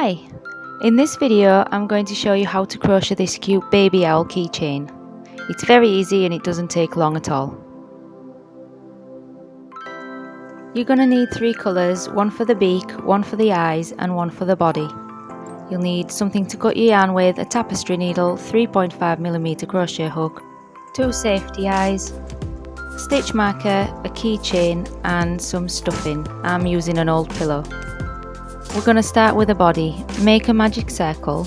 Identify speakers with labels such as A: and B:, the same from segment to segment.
A: Hi! In this video I'm going to show you how to crochet this cute baby owl keychain. It's very easy and it doesn't take long at all. You're going to need 3 colours, one for the beak, one for the eyes and one for the body. You'll need something to cut your yarn with, a tapestry needle, 3.5mm crochet hook, 2 safety eyes, stitch marker, a keychain and some stuffing. I'm using an old pillow. We're going to start with a body. Make a magic circle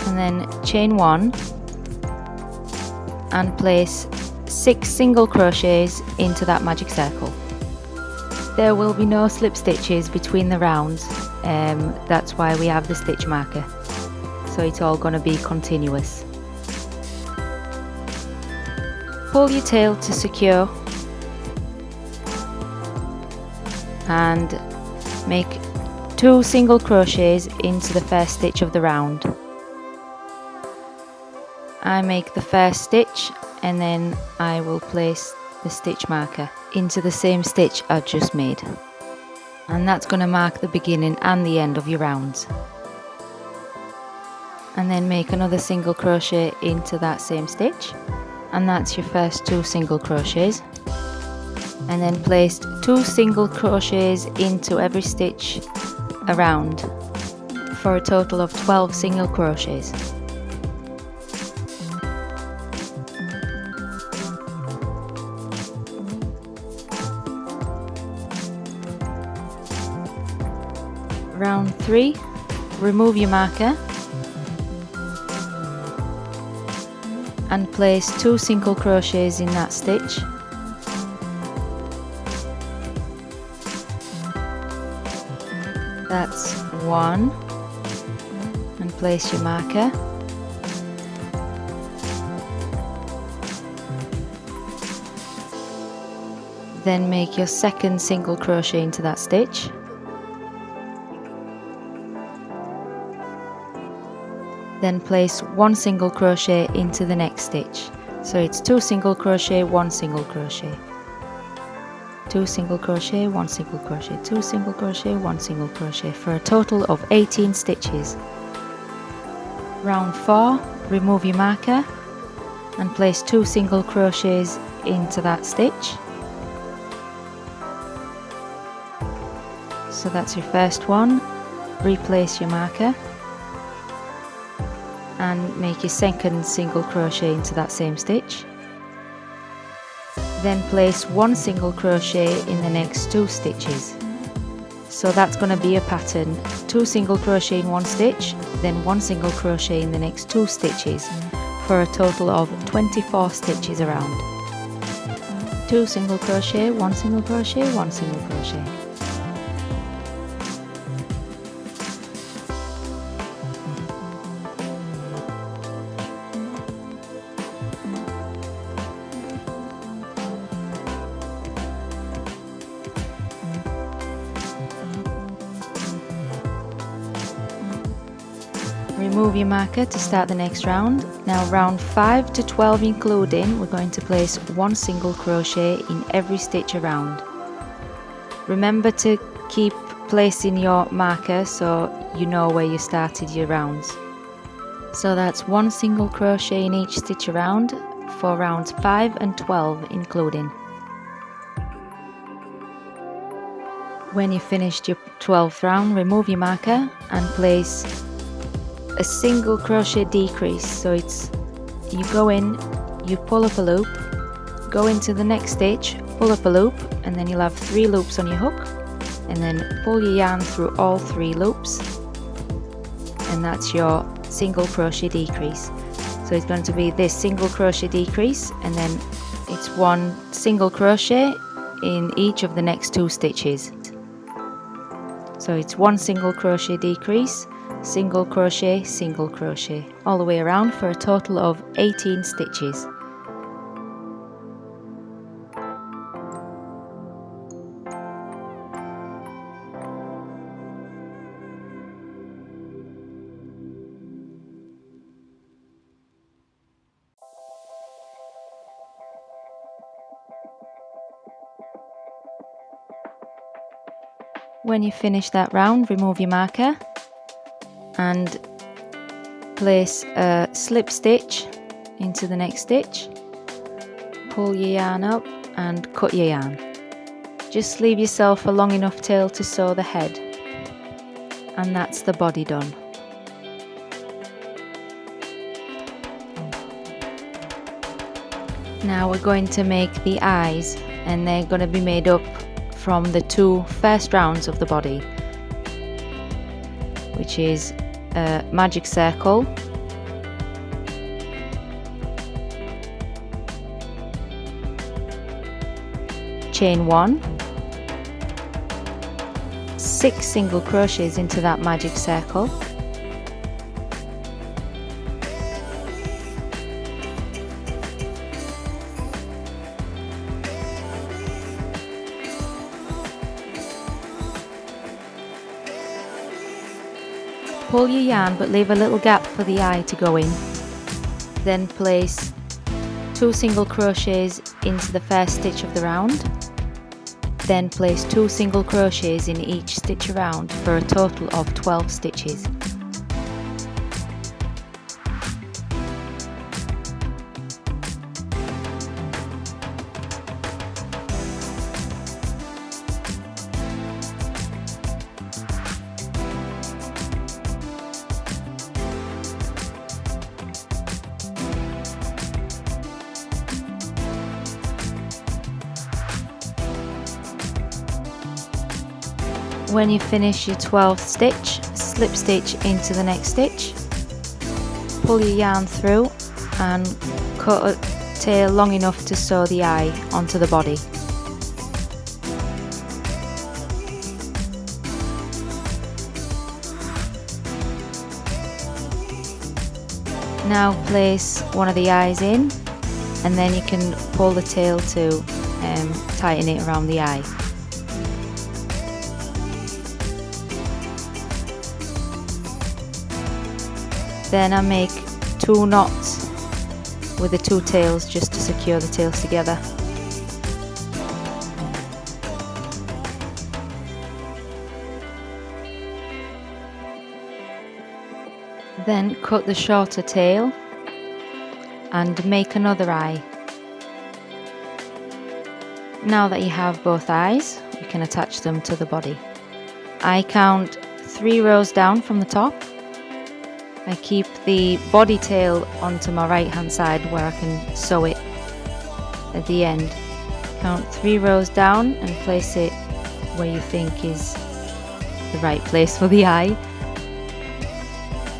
A: and then chain 1 and place 6 single crochets into that magic circle. There will be no slip stitches between the rounds, that's why we have the stitch marker, so it's all going to be continuous. Pull your tail to secure and make 2 single crochets into the first stitch of the round. I make the first stitch and then I will place the stitch marker into the same stitch I've just made, and that's going to mark the beginning and the end of your rounds. And then make another single crochet into that same stitch, and that's your first 2 single crochets. And then place 2 single crochets into every stitch around for a total of 12 single crochets. Round 3, remove your marker and place 2 single crochets in that stitch. That's 1, and place your marker. Then make your second single crochet into that stitch. Then place 1 single crochet into the next stitch. So it's 2 single crochet, 1 single crochet. 2 single crochet, 1 single crochet, 2 single crochet, 1 single crochet for a total of 18 stitches. Round 4, remove your marker and place 2 single crochets into that stitch. So that's your first one. Replace your marker and make your second single crochet into that same stitch. Then place 1 single crochet in the next 2 stitches. So that's going to be a pattern: 2 single crochet in 1 stitch, then 1 single crochet in the next 2 stitches for a total of 24 stitches around. 2 single crochet, 1 single crochet, 1 single crochet. Remove your marker to start the next round. Now round 5 to 12 including, we're going to place 1 single crochet in every stitch around. Remember to keep placing your marker so you know where you started your rounds. So that's 1 single crochet in each stitch around for rounds 5 and 12 including. When you've finished your 12th round, remove your marker and place a single crochet decrease. So it's, you go in, you pull up a loop, go into the next stitch, pull up a loop, and then you'll have 3 loops on your hook, and then pull your yarn through all 3 loops, and that's your single crochet decrease. So it's going to be this single crochet decrease, and then it's 1 single crochet in each of the next 2 stitches. So it's 1 single crochet decrease, single crochet, single crochet, all the way around for a total of 18 stitches. When you finish that round, remove your marker and place a slip stitch into the next stitch. Pull your yarn up and cut your yarn. Just leave yourself a long enough tail to sew the head, and that's the body done. Now we're going to make the eyes, and they're going to be made up from the two first rounds of the body, which is a magic circle, chain 1, 6 single crochets into that magic circle, pull your yarn but leave a little gap for the eye to go in. Then place 2 single crochets into the first stitch of the round. Then place 2 single crochets in each stitch around for a total of 12 stitches. When you finish your 12th stitch, slip stitch into the next stitch, pull your yarn through and cut a tail long enough to sew the eye onto the body. Now place one of the eyes in, and then you can pull the tail to tighten it around the eye. Then I make 2 knots with the 2 tails just to secure the tails together. Then cut the shorter tail and make another eye. Now that you have both eyes, you can attach them to the body. I count 3 rows down from the top. I keep the body tail onto my right hand side where I can sew it at the end. Count 3 rows down and place it where you think is the right place for the eye.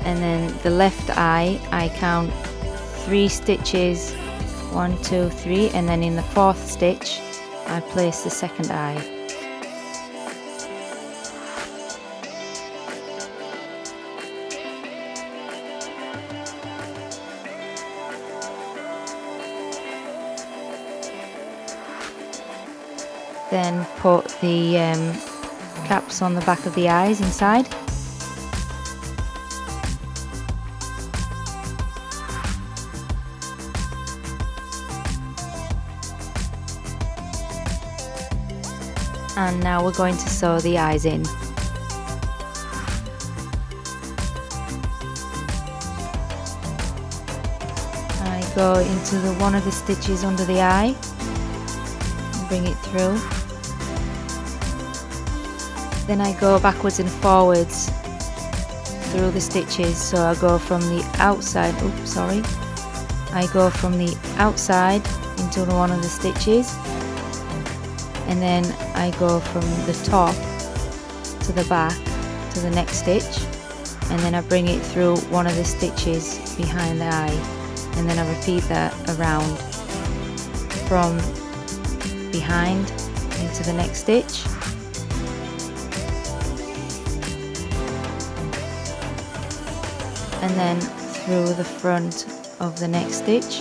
A: And then the left eye, I count 3 stitches, 1, 2, 3, and then in the 4th stitch I place the second eye. Then put the caps on the back of the eyes inside. And now we're going to sew the eyes in. I go into one of the stitches under the eye and bring it through. Then I go backwards and forwards through the stitches, so I go from the outside, I go from the outside into one of the stitches, and then I go from the top to the back to the next stitch, and then I bring it through one of the stitches behind the eye, and then I repeat that around from behind into the next stitch. And then through the front of the next stitch,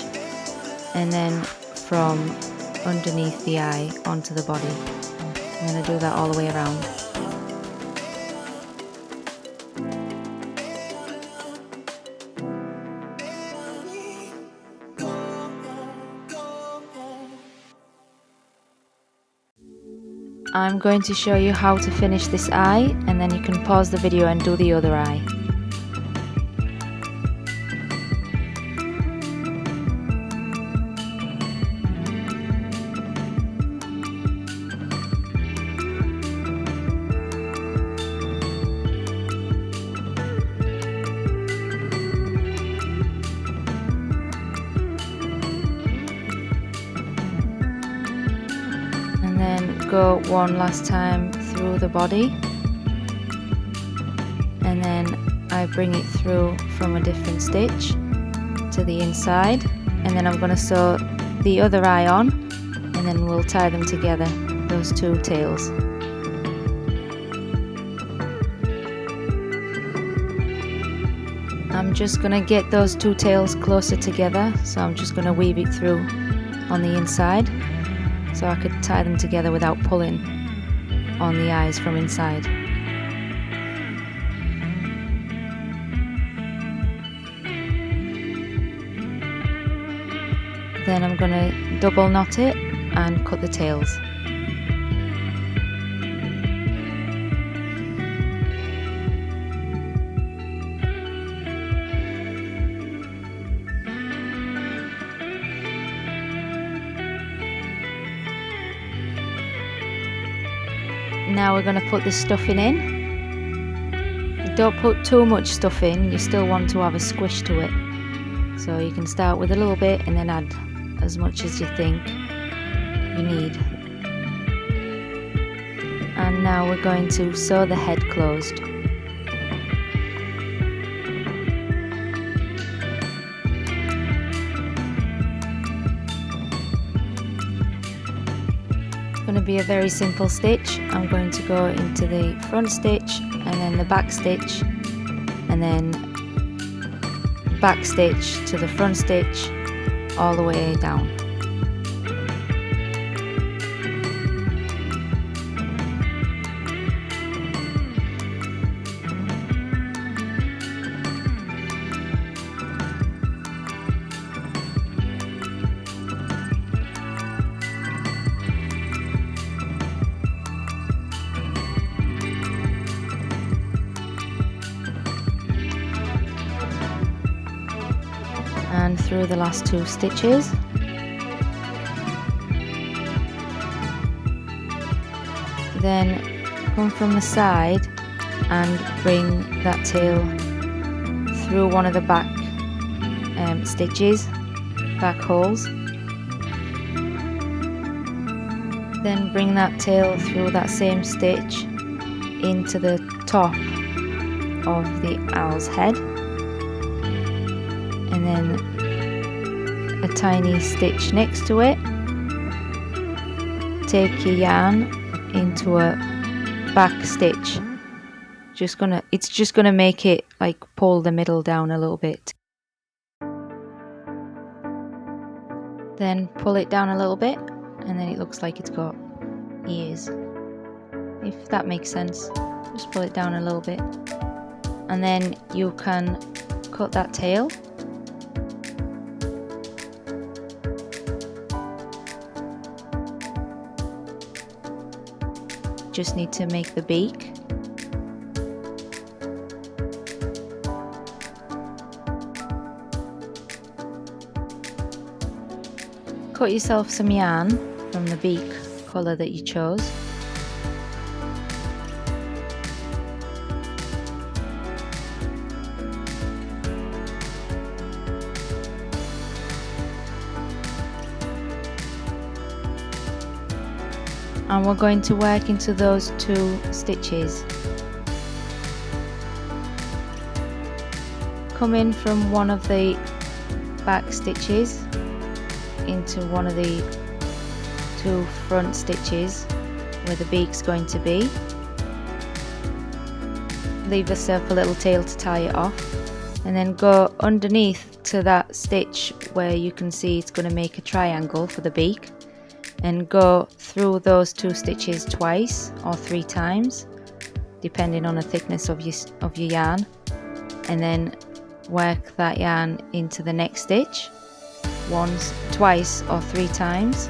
A: and then from underneath the eye onto the body. I'm going to do that all the way around. I'm going to show you how to finish this eye, and then you can pause the video and do the other eye. And then go one last time through the body, and then I bring it through from a different stitch to the inside, and then I'm going to sew the other eye on, and then we'll tie them together, those two tails. I'm just going to get those two tails closer together, so I'm just going to weave it through on the inside, so I could tie them together without pulling on the eyes from inside. Then I'm going to double knot it and cut the tails. Now we're going to put the stuffing in. Don't put too much stuff in, you still want to have a squish to it. So you can start with a little bit and then add as much as you think you need. And now we're going to sew the head closed. Going to be a very simple stitch. I'm going to go into the front stitch and then the back stitch, and then back stitch to the front stitch all the way down. And through the last two stitches. Then come from the side and bring that tail through one of the back stitches, back holes. Then bring that tail through that same stitch into the top of the owl's head, and then a tiny stitch next to it. Take your yarn into a back stitch. It's just gonna make it like pull the middle down a little bit. Then pull it down a little bit, and then it looks like it's got ears. If that makes sense, just pull it down a little bit, and then you can cut that tail. Just need to make the beak. Cut yourself some yarn from the beak colour that you chose. And we're going to work into those two stitches. Come in from one of the back stitches into one of the two front stitches where the beak's going to be. Leave yourself a little tail to tie it off, and then go underneath to that stitch where you can see it's going to make a triangle for the beak, and go through those two stitches twice or 3 times depending on the thickness of your yarn, and then work that yarn into the next stitch twice or 3 times,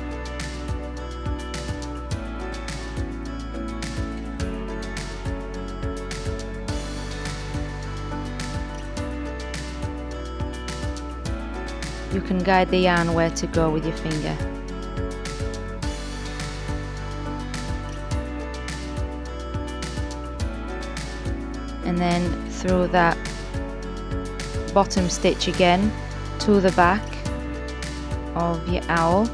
A: you can guide the yarn where to go with your finger. And then through that bottom stitch again to the back of your owl.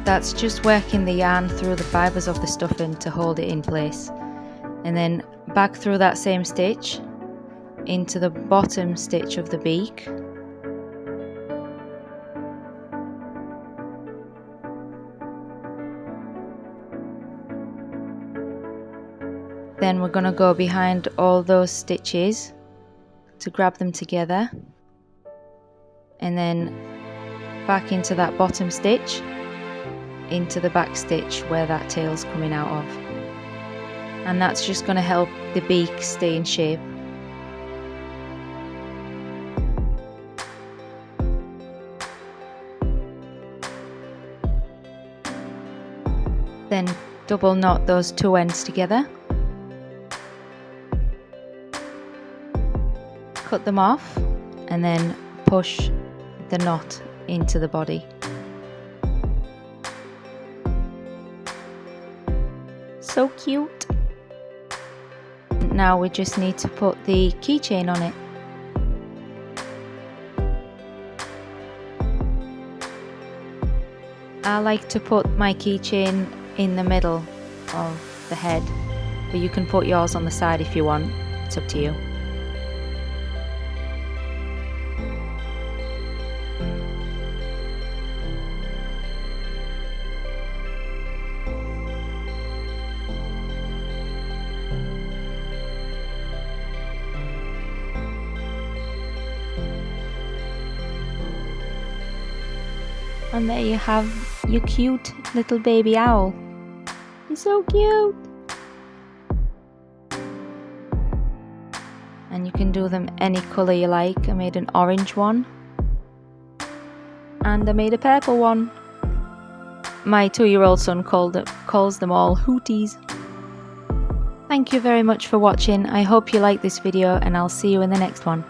A: That's just working the yarn through the fibres of the stuffing to hold it in place. And then back through that same stitch into the bottom stitch of the beak. Then we're going to go behind all those stitches to grab them together, and then back into that bottom stitch, into the back stitch where that tail's coming out of. And that's just going to help the beak stay in shape. Then double knot those two ends together. Cut them off and then push the knot into the body. So cute! Now we just need to put the keychain on it. I like to put my keychain in the middle of the head, but you can put yours on the side if you want. It's up to you. And there you have your cute little baby owl. He's so cute! And you can do them any colour you like. I made an orange one. And I made a purple one. My 2-year-old son calls them all hooties. Thank you very much for watching. I hope you liked this video, and I'll see you in the next one.